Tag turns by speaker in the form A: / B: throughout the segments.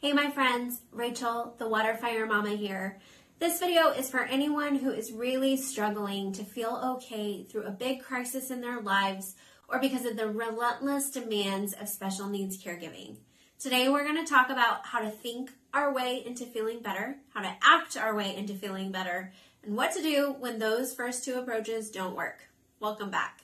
A: Hey my friends, Rachel, the Water Fire Mama here. This video is for anyone who is really struggling to feel okay through a big crisis in their lives or because of the relentless demands of special needs caregiving. Today we're going to talk about how to think our way into feeling better, how to act our way into feeling better, and what to do when those first two approaches don't work. Welcome back.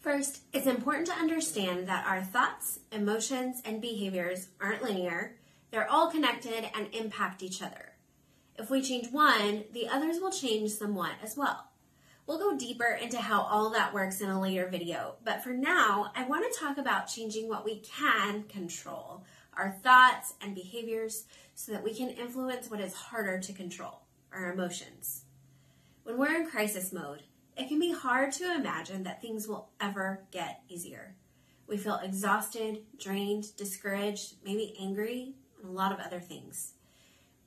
A: First, it's important to understand that our thoughts, emotions, and behaviors aren't linear. They're all connected and impact each other. If we change one, the others will change somewhat as well. We'll go deeper into how all that works in a later video, but for now, I want to talk about changing what we can control, our thoughts and behaviors, so that we can influence what is harder to control, our emotions. When we're in crisis mode, it can be hard to imagine that things will ever get easier. We feel exhausted, drained, discouraged, maybe angry, and a lot of other things.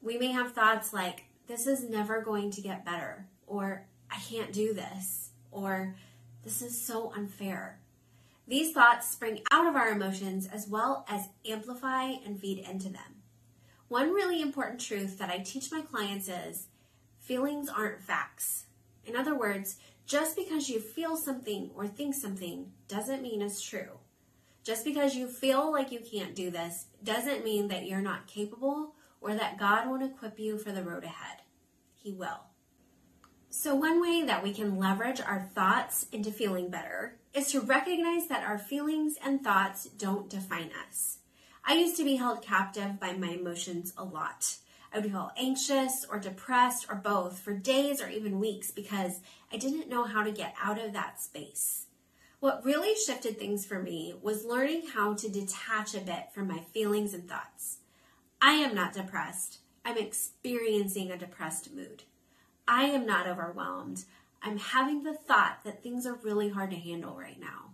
A: We may have thoughts like, this is never going to get better, or I can't do this, or this is so unfair. These thoughts spring out of our emotions as well as amplify and feed into them. One really important truth that I teach my clients is, feelings aren't facts. In other words, just because you feel something or think something doesn't mean it's true. Just because you feel like you can't do this doesn't mean that you're not capable or that God won't equip you for the road ahead. He will. So one way that we can leverage our thoughts into feeling better is to recognize that our feelings and thoughts don't define us. I used to be held captive by my emotions a lot. I would feel anxious or depressed or both for days or even weeks because I didn't know how to get out of that space. What really shifted things for me was learning how to detach a bit from my feelings and thoughts. I am not depressed. I'm experiencing a depressed mood. I am not overwhelmed. I'm having the thought that things are really hard to handle right now.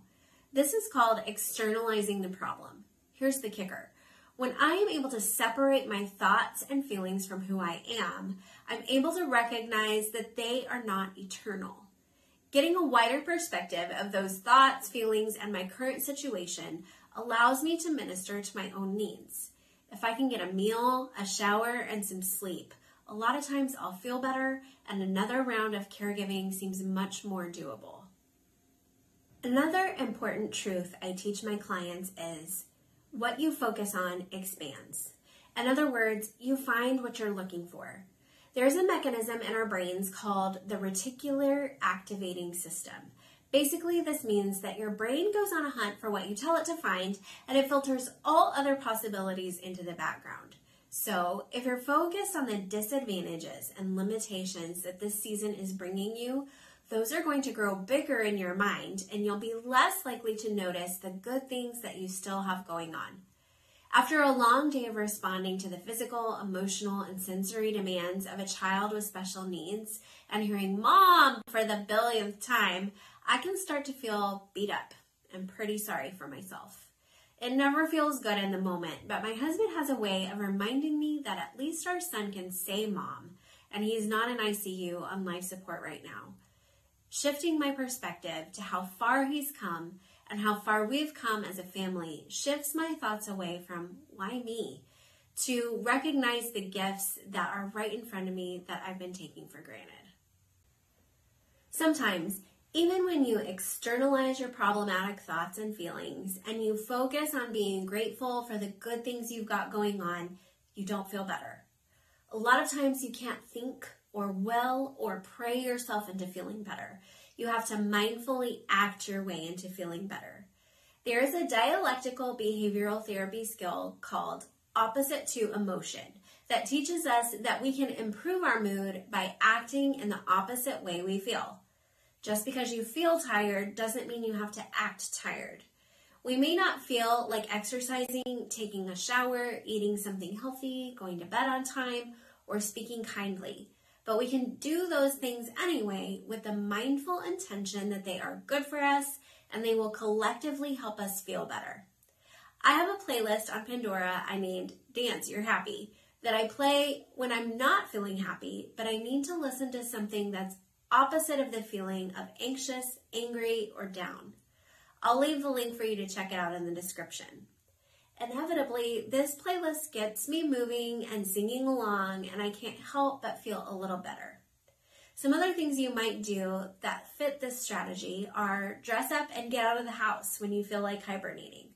A: This is called externalizing the problem. Here's the kicker. When I am able to separate my thoughts and feelings from who I am, I'm able to recognize that they are not eternal. Getting a wider perspective of those thoughts, feelings, and my current situation allows me to minister to my own needs. If I can get a meal, a shower, and some sleep, a lot of times I'll feel better and another round of caregiving seems much more doable. Another important truth I teach my clients is, what you focus on expands. In other words, you find what you're looking for. There's a mechanism in our brains called the reticular activating system. Basically, this means that your brain goes on a hunt for what you tell it to find, and it filters all other possibilities into the background. So, if you're focused on the disadvantages and limitations that this season is bringing you, those are going to grow bigger in your mind, and you'll be less likely to notice the good things that you still have going on. After a long day of responding to the physical, emotional, and sensory demands of a child with special needs and hearing "Mom" for the billionth time, I can start to feel beat up and pretty sorry for myself. It never feels good in the moment, but my husband has a way of reminding me that at least our son can say "Mom," and he's not in ICU on life support right now. Shifting my perspective to how far he's come and how far we've come as a family shifts my thoughts away from why me to recognize the gifts that are right in front of me that I've been taking for granted. Sometimes, even when you externalize your problematic thoughts and feelings and you focus on being grateful for the good things you've got going on, you don't feel better. A lot of times you can't think or will or pray yourself into feeling better. You have to mindfully act your way into feeling better. There is a dialectical behavioral therapy skill called opposite to emotion that teaches us that we can improve our mood by acting in the opposite way we feel. Just because you feel tired doesn't mean you have to act tired. We may not feel like exercising, taking a shower, eating something healthy, going to bed on time, or speaking kindly. But we can do those things anyway with the mindful intention that they are good for us and they will collectively help us feel better. I have a playlist on Pandora I named Dance You're Happy that I play when I'm not feeling happy, but I need to listen to something that's opposite of the feeling of anxious, angry, or down. I'll leave the link for you to check it out in the description. Inevitably, this playlist gets me moving and singing along, and I can't help but feel a little better. Some other things you might do that fit this strategy are dress up and get out of the house when you feel like hibernating.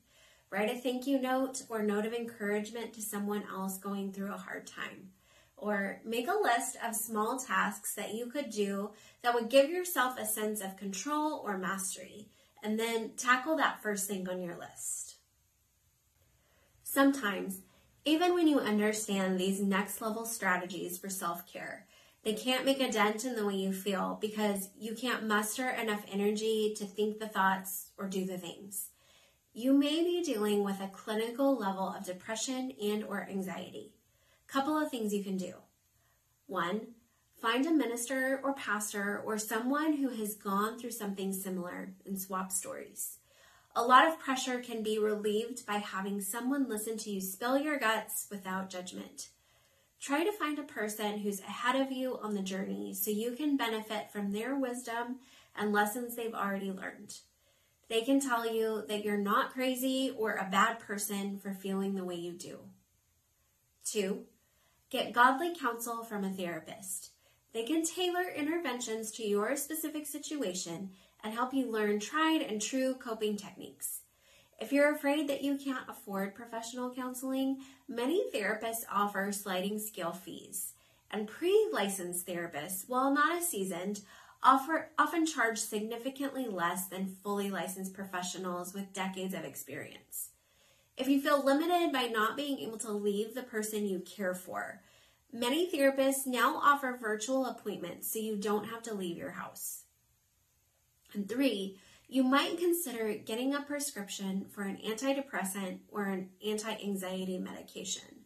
A: Write a thank you note or note of encouragement to someone else going through a hard time. Or make a list of small tasks that you could do that would give yourself a sense of control or mastery, and then tackle that first thing on your list. Sometimes, even when you understand these next level strategies for self-care, they can't make a dent in the way you feel because you can't muster enough energy to think the thoughts or do the things. You may be dealing with a clinical level of depression and or anxiety. Couple of things you can do. 1, find a minister or pastor or someone who has gone through something similar and swap stories. A lot of pressure can be relieved by having someone listen to you spill your guts without judgment. Try to find a person who's ahead of you on the journey so you can benefit from their wisdom and lessons they've already learned. They can tell you that you're not crazy or a bad person for feeling the way you do. 2, get godly counsel from a therapist. They can tailor interventions to your specific situation and help you learn tried and true coping techniques. If you're afraid that you can't afford professional counseling, many therapists offer sliding scale fees. And pre-licensed therapists, while not as seasoned, often charge significantly less than fully licensed professionals with decades of experience. If you feel limited by not being able to leave the person you care for, many therapists now offer virtual appointments so you don't have to leave your house. And 3, you might consider getting a prescription for an antidepressant or an anti-anxiety medication.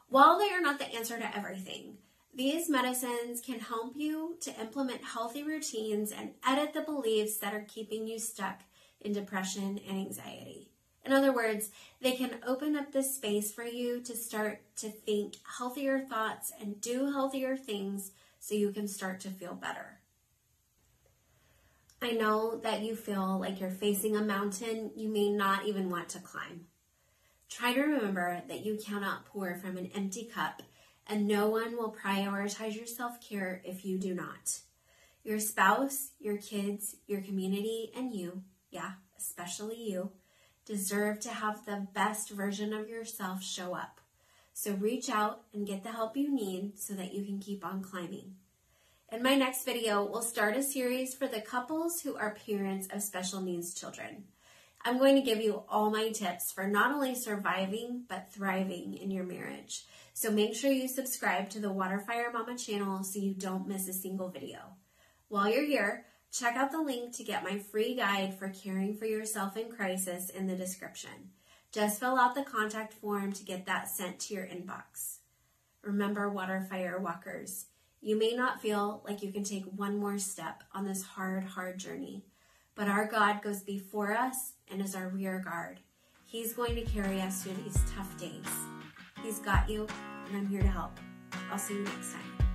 A: While they are not the answer to everything, these medicines can help you to implement healthy routines and edit the beliefs that are keeping you stuck in depression and anxiety. In other words, they can open up this space for you to start to think healthier thoughts and do healthier things so you can start to feel better. I know that you feel like you're facing a mountain you may not even want to climb. Try to remember that you cannot pour from an empty cup, and no one will prioritize your self-care if you do not. Your spouse, your kids, your community, and you, especially you, deserve to have the best version of yourself show up. So reach out and get the help you need so that you can keep on climbing. In my next video, we'll start a series for the couples who are parents of special needs children. I'm going to give you all my tips for not only surviving, but thriving in your marriage. So make sure you subscribe to the Waterfire Mama channel so you don't miss a single video. While you're here, check out the link to get my free guide for caring for yourself in crisis in the description. Just fill out the contact form to get that sent to your inbox. Remember, Waterfire Walkers, you may not feel like you can take one more step on this hard journey, but our God goes before us and is our rear guard. He's going to carry us through these tough days. He's got you, and I'm here to help. I'll see you next time.